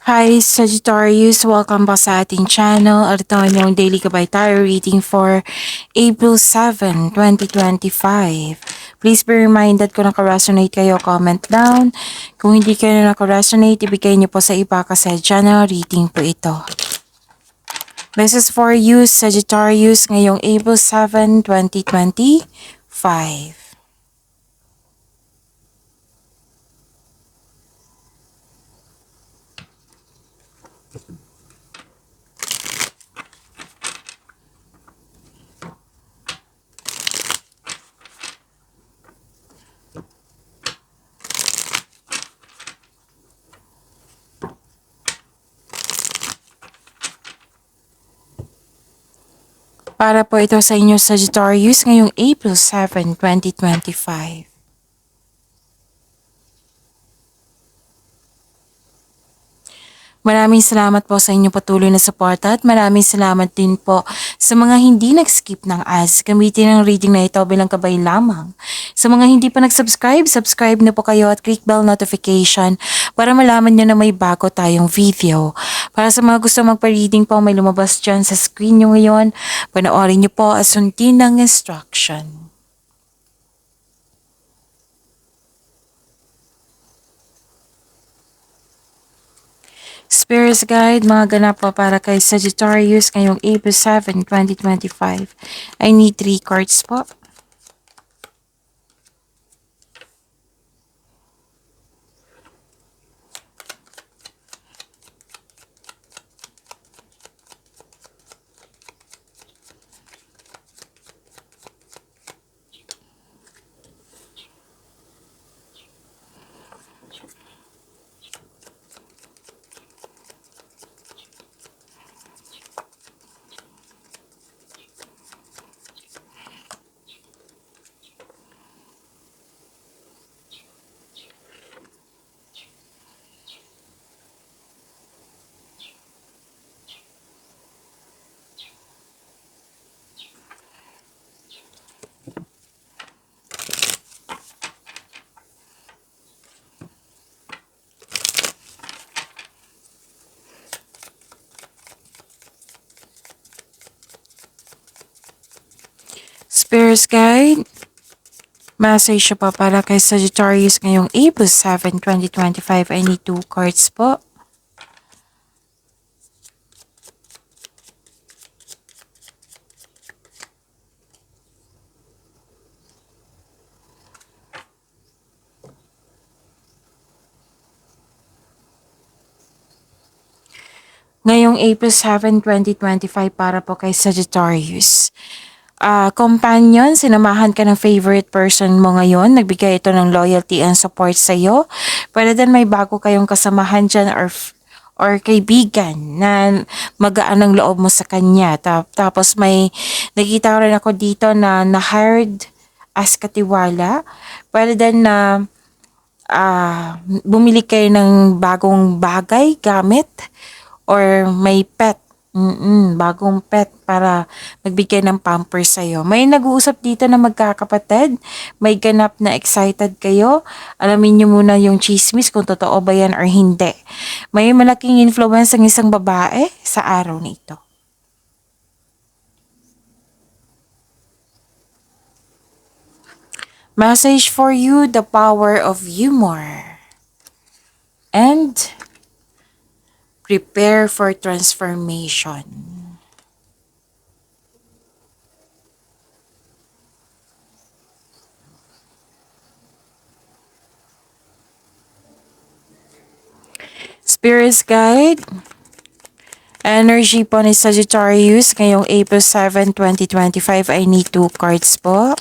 Hi Sagittarius, welcome back sa ating channel. At ito ang daily gabay tayo reading for April 7, 2025. Please be reminded kung naka-resonate kayo, comment down. Kung hindi kayo naka-resonate, ibigay niyo po sa iba kasi channel reading po ito. This is for you, Sagittarius, ngayong April 7, 2025. Para po ito sa inyo, Sagittarius, ngayong April 7, 2025. Maraming salamat po sa inyong patuloy na suporta at maraming salamat din po sa mga hindi nag-skip ng ads. Gamitin ang reading na ito bilang gabay lamang. Sa mga hindi pa nag-subscribe, subscribe na po kayo at click bell notification para malaman nyo na may bago tayong video. Para sa mga gusto magpa-reading po, may lumabas dyan sa screen nyo ngayon. Panoorin nyo po at sundin ng instruction. Spirits Guide, mga ganap po para kay Sagittarius ngayong April 7, 2025. I need 3 cards po. Spirits Guide, message pa para kay Sagittarius ngayong April 7, 2025. I need 2 cards po. Ngayong April 7, 2025 para po kay Sagittarius. Companion, sinamahan ka ng favorite person mo ngayon. Nagbigay ito ng loyalty and support sa iyo. Pwede din may bago kayong kasamahan dyan or kaibigan na magaan ang loob mo sa kanya. Tapos may nakita rin ako dito na na-hired as katiwala. Pwede din na bumili kayo ng bagong bagay, gamit, or may pet. Bagong pet para magbigay ng pampers sa'yo. May nag-uusap dito na magkakapatid. May ganap na excited kayo. Alamin nyo muna yung chismis kung totoo ba yan or hindi. May malaking influence ang isang babae sa araw na ito. Message for you, the power of humor. And prepare for transformation. Spirits Guide, energy po ni Sagittarius ngayong April 7, 2025. I need 2 cards po.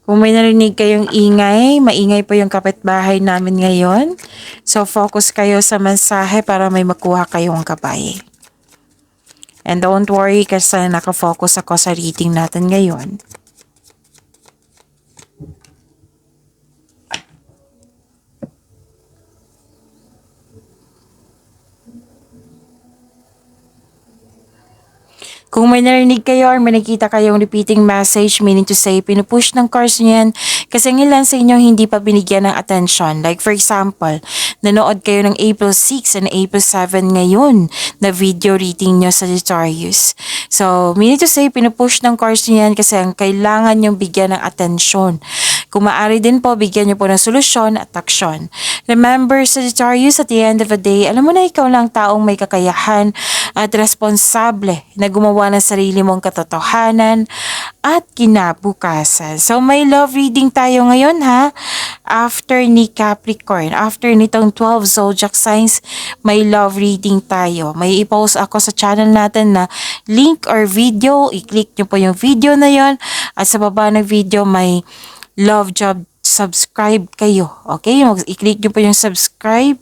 Kung may narinig kayong ingay, maingay po yung kapitbahay namin ngayon. So focus kayo sa mensahe para may makuha kayong gabay. And don't worry kasi nakafocus ako sa reading natin ngayon. Kung may narinig kayo or may nakita kayong repeating message, meaning to say, pinupush ng cards nyo yan kasi ang ilan sa inyo hindi pa binigyan ng attention. Like for example, nanood kayo ng April 6 and April 7 ngayon na video reading nyo sa Sagittarius. So, meaning to say, pinupush ng cards nyo yan kasi ang kailangan nyong bigyan ng attention. Kung maaari din po, bigyan nyo po ng solusyon at aksyon. Remember, Sagittarius, at the end of the day, alam mo na ikaw lang taong may kakayahan at responsable na gumawa ng sarili mong katotohanan at kinabukasan. So, may love reading tayo ngayon ha. After ni Capricorn, after nitong 12 zodiac signs, may love reading tayo. May i-post ako sa channel natin na link or video. I-click nyo po yung video na yon at sa baba ng video may love job subscribe kayo. Okay? I-click nyo po yung subscribe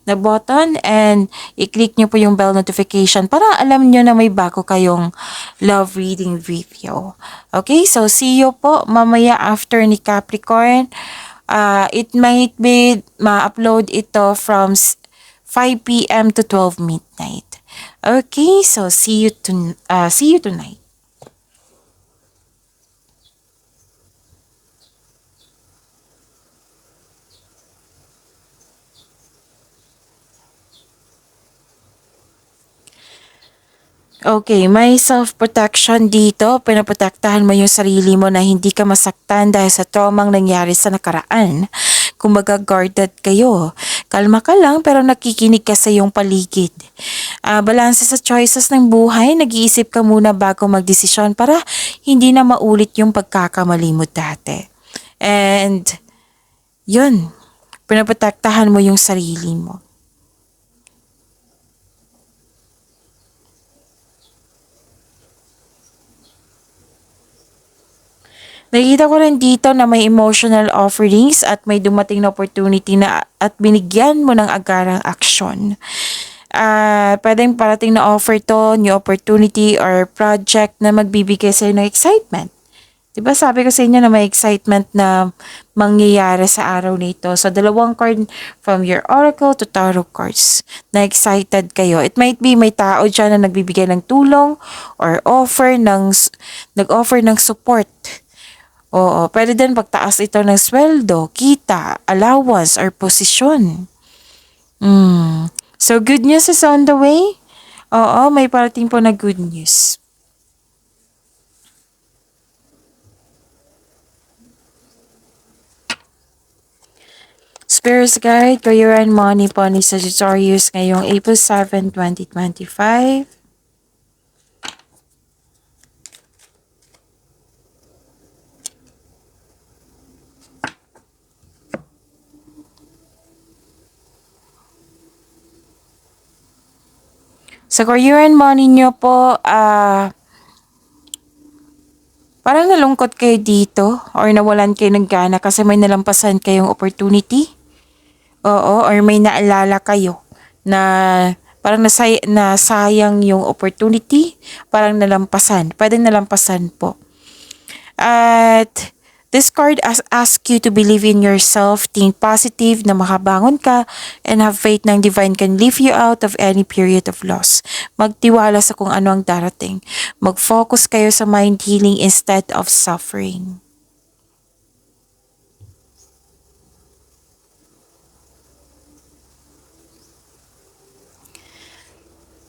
na button and i-click nyo po yung bell notification para alam nyo na may bago kayong love reading video. Okay? So, see you po mamaya after ni Capricorn. It might be ma-upload ito from 5 p.m. to 12 midnight. Okay? So, see you tonight. Okay, may self-protection dito. Pinaprotektahan mo yung sarili mo na hindi ka masaktan dahil sa traumang nangyari sa nakaraan. Kumbaga guarded kayo. Kalma ka lang pero nakikinig ka sa iyong paligid. Balanse sa choices ng buhay, nag-iisip ka muna bago magdesisyon para hindi na maulit yung pagkakamali mo dati. And yun, pinaprotektahan mo yung sarili mo. Nakikita ko rin dito na may emotional offerings at may dumating na opportunity na at binigyan mo ng agarang aksyon. Pwedeng parating na offer to, new opportunity or project na magbibigay sa'yo ng excitement. Diba sabi ko sa inyo na may excitement na mangyayari sa araw nito. So, dalawang card from your oracle to tarot cards na excited kayo. It might be may tao dyan na nagbibigay ng tulong or nag-offer ng support. Oo, pwede din pagtaas ito ng sweldo, kita, allowance, or posisyon. So, good news is on the way? Oo, may parating po na good news. Spirits Guide, Career and Money po ni Sagittarius ngayong April 7, 2025. Sa career and money nyo po, parang nalungkot kayo dito or nawalan kayo ng gana kasi may nalampasan kayong opportunity. Oo, or may naalala kayo na parang nasayang yung opportunity, parang nalampasan. Pwedeng nalampasan po. At this card asks you to believe in yourself, think positive na makabangon ka, and have faith ng divine can lift you out of any period of loss. Magtiwala sa kung ano ang darating. Mag-focus kayo sa mind healing instead of suffering.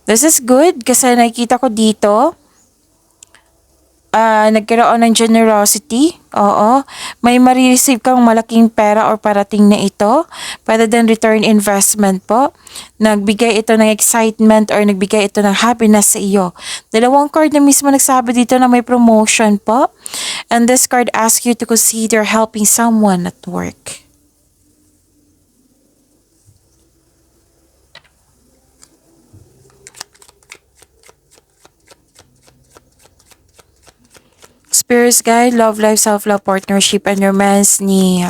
This is good kasi nakikita ko dito, nagkaroon ng generosity. Oo. May marireceive kang malaking pera or parating na ito. Pwede din return investment po. Nagbigay ito ng excitement or nagbigay ito ng happiness sa iyo. Dalawang card na mismo nagsabi dito na may promotion po. And this card asks you to consider helping someone at work. Spirits Guide, Love Life, Self-Love, Partnership, and Romance ni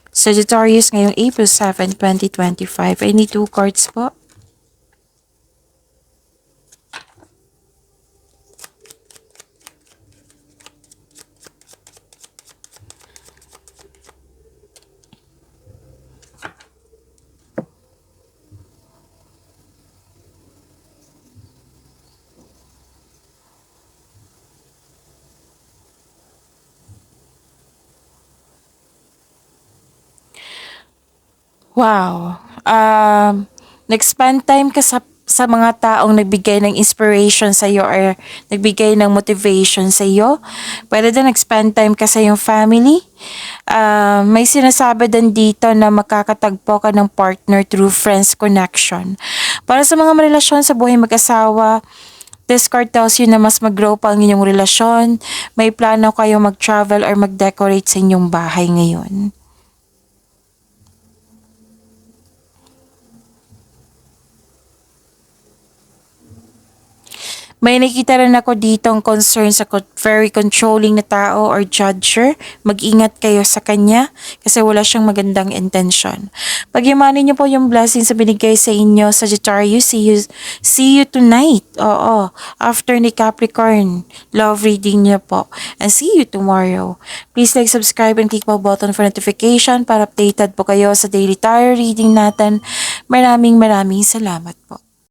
Sagittarius ngayong April 7, 2025. I need 2 cards po. Wow. Nag-spend time ka sa mga taong nagbigay ng inspiration sa iyo or nagbigay ng motivation sa iyo. Pwede din nag-spend time ka sa iyong family. May sinasabi din dito na makakatagpo ka ng partner through friends connection. Para sa mga relasyon sa buhay mag-asawa, this card tells you na mas mag-grow pa ang inyong relasyon. May plano kayo mag-travel or mag-decorate sa inyong bahay ngayon. May nakita rin ako ditong concern sa very controlling na tao or judger. Mag-ingat kayo sa kanya kasi wala siyang magandang intention. Pagyamanin niyo po yung blessings sa binigay sa inyo, Sagittarius. See you tonight. Oo, after ni Capricorn. Love reading niyo po. And see you tomorrow. Please like, subscribe, and click po button for notification para updated po kayo sa daily tarot reading natin. Maraming salamat po.